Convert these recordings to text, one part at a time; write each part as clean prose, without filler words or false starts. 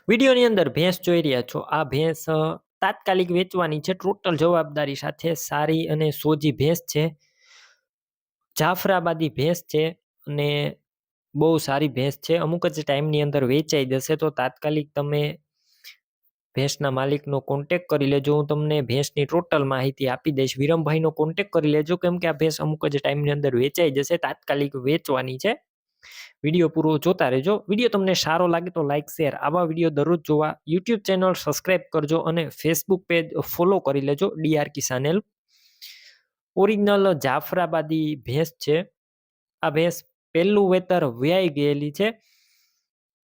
વિડીયોની અંદર ભેંસ જોઈ રહ્યા છો. આ ભેંસ તાત્કાલિક વેચવાની છે, ટોટલ જવાબદારી સાથે. સારી અને સોજી ભેંસ છે, જાફરાબાદી ભેંસ છે અને બહુ સારી ભેંસ છે. અમુક જ ટાઈમની અંદર વેચાઈ જશે, તો તાત્કાલિક તમે ભેંસના માલિકનો કોન્ટેક કરી લેજો. હું તમને ભેંસની ટોટલ માહિતી આપી દઈશ. વિરમભાઈનો કોન્ટેક કરી લેજો, કેમ કે આ ભેંસ અમુક જ ટાઈમની અંદર વેચાઈ જશે, તાત્કાલિક વેચવાની છે. વિડીયો પૂરો જોતા રહેજો. વિડીયો તમને સારો લાગે તો લાઈક શેર, આવા વિડીયો દરરોજ જોવા યુટ્યુબ ચેનલ સબસ્ક્રાઈબ કરજો અને ફેસબુક પેજ ફોલો કરી લેજો, DR કિસાન. ઓરિજિનલ જાફરાબાદી ભેંસ છે. આ ભેંસ પહેલું વેતર વ્યાઈ ગયેલી છે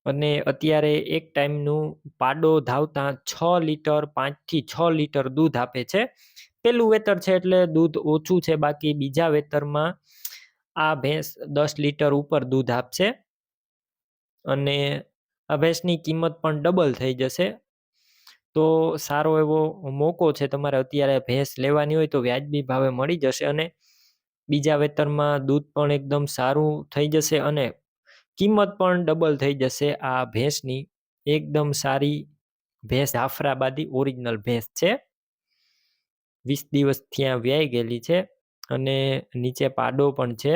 અને અત્યારે એક ટાઈમનું પાડો ધાવતા 6 લીટર 5 થી 6 લીટર દૂધ આપે છે. પહેલું વેતર છે એટલે દૂધ ઓછું છે, બાકી બીજા વેતરમાં આ ભેંસ 10 લીટર ઉપર દૂધ આપશે અને આ ભેંસની કિંમત પણ ડબલ થઈ જશે. તો સારો એવો મોકો છે, તમારે અત્યારે ભેંસ લેવાની હોય તો વ્યાજબી ભાવે મળી જશે અને બીજા વેતરમાં દૂધ પણ એકદમ સારું થઈ જશે અને કિંમત પણ ડબલ થઈ જશે. આ ભેંસની એકદમ સારી ભેંસ જાફરાબાદી ઓરિજિનલ ભેંસ છે. 20 દિવસ ત્યાં વ્યાઈ ગયેલી છે અને નીચે પાડો પણ છે.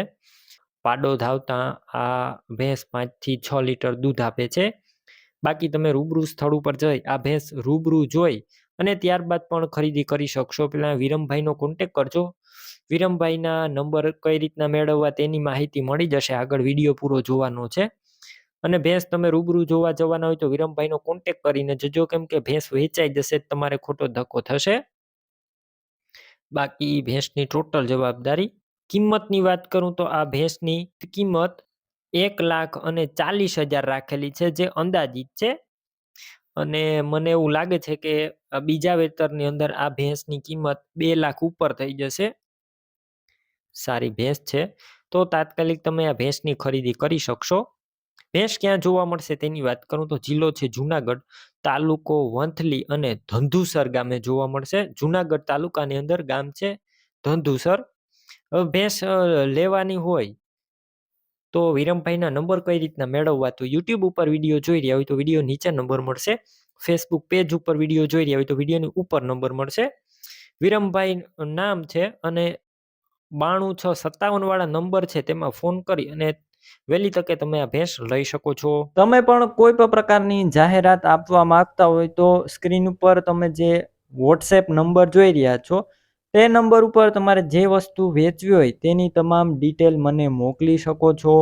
પાડો ધાવતા આ ભેંસ 5 થી 6 લીટર દૂધ આપે છે. બાકી તમે રૂબરૂ સ્થળ ઉપર જઈ આ ભેંસ રૂબરૂ જોઈ અને ત્યારબાદ પણ ખરીદી કરી શકશો. પેલા વિરમભાઈનો કોન્ટેક કરજો. વિરમભાઈના નંબર કઈ રીતના મેળવવા તેની માહિતી મળી જશે, આગળ વિડીયો પૂરો જોવાનો છે. અને ભેંસ તમે રૂબરૂ જોવા જવાના હોય તો વિરમભાઈનો કોન્ટેક કરીને જજો, કેમ કે ભેંસ વેચાઈ જશે, તમારે ખોટો ધક્કો થશે. બાકી ભેંસની ટોટલ જવાબદારી. કિંમતની વાત કરું તો આ ભેંસની કિંમત 1,40,000 રાખેલી છે, જે અંદાજિત છે. અને મને એવું લાગે છે કે બીજા વેતરની અંદર આ ભેંસની કિંમત 2 લાખ ઉપર થઈ જશે. સારી ભેંસ છે, તો તાત્કાલિક તમે આ ભેંસની ખરીદી કરી શકશો. ભેંસ ક્યાં જોવા મળશે તેની વાત કરું તો જિલ્લો છે જુનાગઢ, તાલુકો વંથલી અને ધંધુસર ગામે જોવા મળશે. જુનાગઢ તાલુકાની અંદર ગામ છે ધંધુસર. ભેંસ લેવાની હોય તો વિરમભાઈના નંબર કઈ રીતના મેળવવા, તો યુટ્યુબ ઉપર વિડીયો જોઈ રહ્યા હોય તો વિડીયો નીચે નંબર મળશે. ફેસબુક પેજ ઉપર વિડીયો જોઈ રહ્યા હોય તો વિડીયોની ઉપર નંબર મળશે. વિરમભાઈ નામ છે અને 92 657 વાળા નંબર છે, તેમાં ફોન કરી અને વહેલી તકે તમે આ ભેંસ લઈ શકો છો. તમે પણ કોઈ પણ પ્રકારની જાહેરાત આપવા માંગતા હોય તો સ્ક્રીન ઉપર તમે જે વોટ્સએપ નંબર જોઈ રહ્યા છો તે નંબર ઉપર તમારે જે વસ્તુ વેચવી હોય તેની તમામ ડિટેલ મને મોકલી શકો છો.